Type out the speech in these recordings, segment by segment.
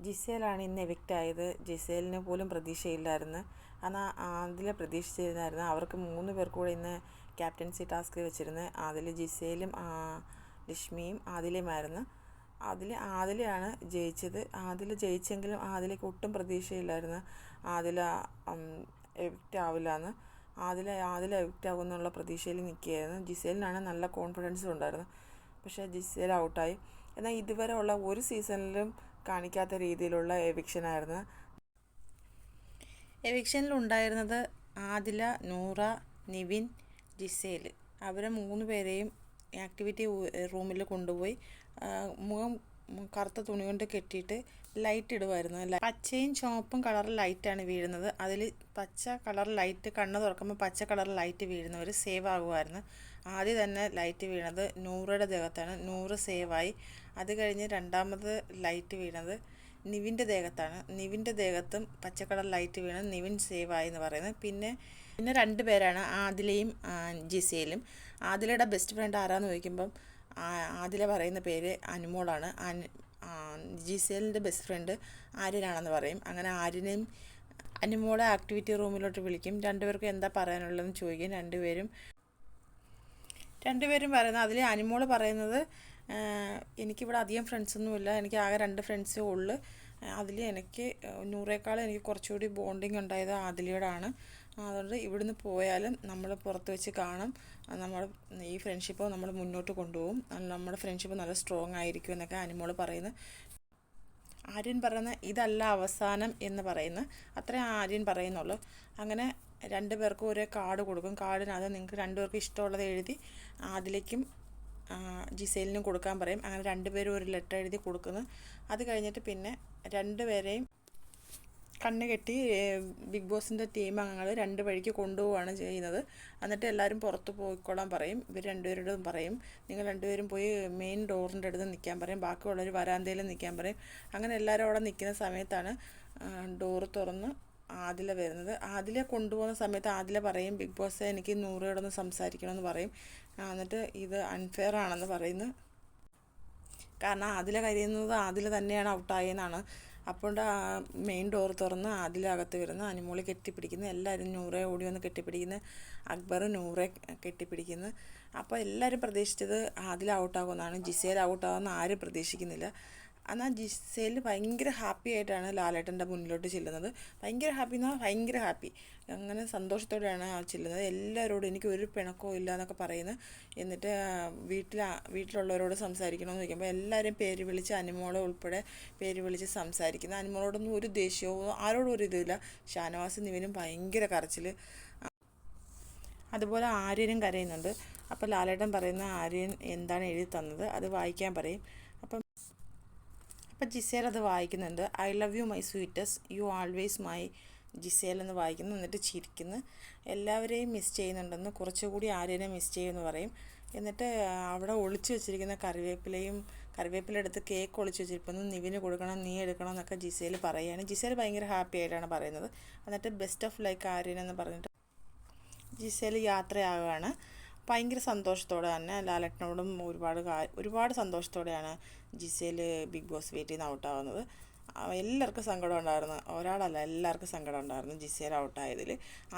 ജിസേലാണ് ഇന്ന് എവിക്റ്റ് ആയത്. ജിസേലിന് പോലും പ്രതീക്ഷയില്ലായിരുന്നു. എന്നാൽ ആദില പ്രതീക്ഷിച്ചിരുന്നായിരുന്നു. അവർക്ക് 3 പേർക്ക് കൂടെ ഇന്ന് ക്യാപ്റ്റൻസി ടാസ്ക് വെച്ചിരുന്നത്. അതിൽ ജിസേലും ലക്ഷ്മിയും ആദിലയുമായിരുന്നു. ആദിലയാണ് ജയിച്ചത്. ആദില ജയിച്ചെങ്കിലും ആദിലയ്ക്ക് ഒട്ടും പ്രതീക്ഷയില്ലായിരുന്നു ആദില എവിക്റ്റ് ആവില്ല എന്ന്. ആദില എവിക്റ്റ് ആകുമെന്നുള്ള പ്രതീക്ഷയിൽ നിൽക്കുകയായിരുന്നു. ജിസേലിനാണ് നല്ല കോൺഫിഡൻസും ഉണ്ടായിരുന്നു. പക്ഷേ ജിസേൽ ഔട്ടായി. എന്നാൽ ഇതുവരെ ഉള്ള ഒരു സീസണിലും കാണിക്കാത്ത രീതിയിലുള്ള എവിക്ഷനായിരുന്നു. എവിക്ഷനിലുണ്ടായിരുന്നത് ആദില, നൂറ, നിവിൻ, ജിസേൽ. അവരെ 3 പേരെയും ആക്ടിവിറ്റി റൂമിൽ കൊണ്ടുപോയി മുഖം കറുത്ത തുണി കൊണ്ട് കെട്ടിയിട്ട് ലൈറ്റ് ഇടുമായിരുന്നു. പച്ചയും ചുവപ്പും കളർ ലൈറ്റാണ് വീഴുന്നത്. അതിൽ പച്ച കളർ ലൈറ്റ് കണ്ണ് തുറക്കുമ്പോൾ പച്ച കളർ ലൈറ്റ് വീഴുന്നവർ സേവ് ആകുമായിരുന്നു. ആദ്യം തന്നെ ലൈറ്റ് വീണത് നൂറയുടെ ദേഹത്താണ്. 100 സേവായി. അത് കഴിഞ്ഞ് രണ്ടാമത് ലൈറ്റ് വീണത് നിവിൻ്റെ ദേഹത്താണ്. നിവിൻ്റെ ദേഹത്തും പച്ച കളർ ലൈറ്റ് വീണ് നിവിൻ സേവായി എന്ന് പറയുന്നത്. പിന്നെ 2 പേരാണ്, ആദിലയും ജിസേലും. ആദിലയുടെ ബെസ്റ്റ് ഫ്രണ്ട് ആരാന്ന് ചോദിക്കുമ്പം ആദില പറയുന്ന പേര് അനുമോളാണ്. ജിസേലിൻ്റെ ബെസ്റ്റ് ഫ്രണ്ട് ആര്യനാണെന്ന് പറയും. അങ്ങനെ ആര്യനെയും അനുമോളെ ആക്ടിവിറ്റി റൂമിലോട്ട് വിളിക്കും. 2 പേർക്കും എന്താ പറയാനുള്ളതെന്ന് ചോദിക്കും. രണ്ടുപേരും പറയുന്നത്, അതിൽ അനുമോൾ പറയുന്നത് എനിക്കിവിടെ അധികം ഫ്രണ്ട്സൊന്നുമില്ല, എനിക്ക് ആകെ 2 ഫ്രണ്ട്സേ ഉള്ളൂ. അതിൽ എനിക്ക് നൂറേക്കാളും എനിക്ക് കുറച്ചുകൂടി ബോണ്ടിങ് ഉണ്ടായത് ആദിലയോടാണ്. അതുകൊണ്ട് ഇവിടുന്ന് പോയാലും നമ്മൾ പുറത്ത് വെച്ച് കാണും. നമ്മൾ ഈ ഫ്രണ്ട്ഷിപ്പ് നമ്മൾ മുന്നോട്ട് കൊണ്ടുപോകും. നമ്മുടെ ഫ്രണ്ട്ഷിപ്പ് നല്ല സ്ട്രോങ് ആയിരിക്കും എന്നൊക്കെ അനുമോൾ പറയുന്നു. ആര്യൻ പറയുന്ന ഇതല്ല അവസാനം എന്ന് പറയുന്നു. അത്രേ ആര്യൻ പറയുന്നുള്ളൂ. അങ്ങനെ 2 പേർക്കും ഒരേ കാർഡ് കൊടുക്കും. കാർഡിനകത്ത് നിങ്ങൾക്ക് 2 പേർക്കും ഇഷ്ടമുള്ളത് എഴുതി ആദിലേക്കും ജിസേലിനും കൊടുക്കാൻ പറയും. അങ്ങനെ 2 പേരും ഒരു ലെറ്റർ എഴുതി കൊടുക്കുന്നു. അത് കഴിഞ്ഞിട്ട് പിന്നെ 2 പേരെയും കണ്ണ് കെട്ടി ബിഗ് ബോസിൻ്റെ ടീം അംഗങ്ങൾ 2 വഴിക്ക് കൊണ്ടുപോവുകയാണ് ചെയ്യുന്നത്. എന്നിട്ട് എല്ലാവരും പുറത്ത് പോയിക്കോളാൻ പറയും. ഇവർ 2 പേരോടും പറയും, നിങ്ങൾ 2 പേരും പോയി മെയിൻ ഡോറിൻ്റെ അടുത്ത് നിൽക്കാൻ പറയും. ബാക്കിയുള്ളവർ വരാന്തയിൽ നിൽക്കാൻ പറയും. അങ്ങനെ എല്ലാവരും അവിടെ നിൽക്കുന്ന സമയത്താണ് ഡോറ് തുറന്ന് ആദില വരുന്നത്. ആദില കൊണ്ടുപോകുന്ന സമയത്ത് ആദില പറയും, ബിഗ് ബോസ് എനിക്ക് 100 സംസാരിക്കണമെന്ന് പറയും. എന്നിട്ട് ഇത് അൺഫെയർ ആണെന്ന് പറയുന്നു. കാരണം ആദില കരയുന്നത് ആദില തന്നെയാണ് ഔട്ടായെന്നാണ്. അപ്പോൾ മെയിൻ ഡോർ തുറന്ന് ആദില അകത്ത് വരുന്നു. അനുമോളി കെട്ടിപ്പിടിക്കുന്നു. എല്ലാവരും നൂറെ ഓടി വന്ന് കെട്ടിപ്പിടിക്കുന്നു. അക്ബർ നൂറെ കെട്ടിപ്പിടിക്കുന്നു. അപ്പോൾ എല്ലാവരും പ്രതീക്ഷിച്ചത് ആദില ഔട്ടാകുമെന്നാണ്. ജിസേൽ ഔട്ടാകുമെന്ന് ആരും പ്രതീക്ഷിക്കുന്നില്ല. എന്നാൽ ജിസേൽ ഭയങ്കര ഹാപ്പി ആയിട്ടാണ് ലാലേട്ടൻ്റെ മുന്നിലോട്ട് ചെല്ലുന്നത്. ഭയങ്കര ഹാപ്പി അങ്ങനെ സന്തോഷത്തോടെയാണ് ചെല്ലുന്നത്. എല്ലാവരോടും എനിക്ക് ഒരു പിണക്കവും ഇല്ല എന്നൊക്കെ പറയുന്നു. എന്നിട്ട് വീട്ടിലുള്ളവരോട് സംസാരിക്കണമെന്ന് ചോദിക്കുമ്പോൾ എല്ലാവരും പേര് വിളിച്ച് അനുമോളെ ഉൾപ്പെടെ പേര് വിളിച്ച് സംസാരിക്കുന്നു. അനുമോളോടൊന്നും ഒരു ദേഷ്യവും ആരോടും ഒരു ഇതില്ല. ഷാനവാസ് നിവിനും ഭയങ്കര കരച്ചിൽ. അതുപോലെ ആര്യനും കരയുന്നുണ്ട്. അപ്പോൾ ലാലേട്ടൻ പറയുന്ന ആര്യൻ എന്താണ് എഴുതി തന്നത് അത് വായിക്കാൻ പറയും. അപ്പം ജിസേൽ അത് വായിക്കുന്നുണ്ട്. I love you my sweetest, you always my Giselle എന്ന് വായിക്കുന്നു. എന്നിട്ട് ചിരിക്കുന്നു. എല്ലാവരെയും മിസ് ചെയ്യുന്നുണ്ടെന്ന്, കുറച്ചുകൂടി ആര്യനെ മിസ് ചെയ്യുമെന്ന് പറയും. എന്നിട്ട് അവിടെ ഒളിച്ചു വെച്ചിരിക്കുന്ന കറിവേപ്പില എടുത്ത് കേക്ക് ഒളിച്ചു വെച്ചിരിക്കുന്നു. നിവിന് കൊടുക്കണം, നീ എടുക്കണം എന്നൊക്കെ ജിസേൽ പറയുകയാണ്. ജിസേൽ ഭയങ്കര ഹാപ്പി ആയിട്ടാണ് പറയുന്നത്. എന്നിട്ട് ബെസ്റ്റ് ഓഫ് ലൈക്ക് ആര്യൻ എന്ന് പറഞ്ഞിട്ട് ജിസേൽ യാത്രയാവുകയാണ്. ഭയങ്കര സന്തോഷത്തോടെ തന്നെ ലാലേട്ടനോടും ഒരുപാട് സന്തോഷത്തോടെയാണ് ജിസേൽ ബിഗ് ബോസ് വീട്ടിൽ നിന്ന് ഔട്ടാവുന്നത്. എല്ലാവർക്കും സങ്കടം ഉണ്ടായിരുന്നു. ഒരാളല്ല, എല്ലാവർക്കും സങ്കടം ഉണ്ടായിരുന്നു ജിസേൽ ഔട്ടായതിൽ.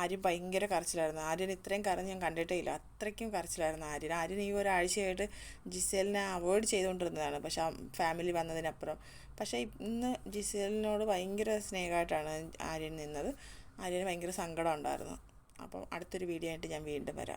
ആര്യൻ ഭയങ്കര കരച്ചിലായിരുന്നു. ആര്യൻ ഇത്രയും കരഞ്ഞ് ഞാൻ കണ്ടിട്ടേ ഇല്ല. അത്രയ്ക്കും കരച്ചിലായിരുന്നു ആര്യൻ ഈ ഒരാഴ്ചയായിട്ട് ജിസേലിനെ അവോയ്ഡ് ചെയ്തുകൊണ്ടിരുന്നതാണ്. പക്ഷേ ഫാമിലി വന്നതിനപ്പുറം. പക്ഷേ ഇന്ന് ജിസേലിനോട് ഭയങ്കര സ്നേഹമായിട്ടാണ് ആര്യൻ നിന്നത്. ആര്യന് ഭയങ്കര സങ്കടം ഉണ്ടായിരുന്നു. അപ്പം അടുത്തൊരു വീഡിയോ ആയിട്ട് ഞാൻ വീണ്ടും വരാം.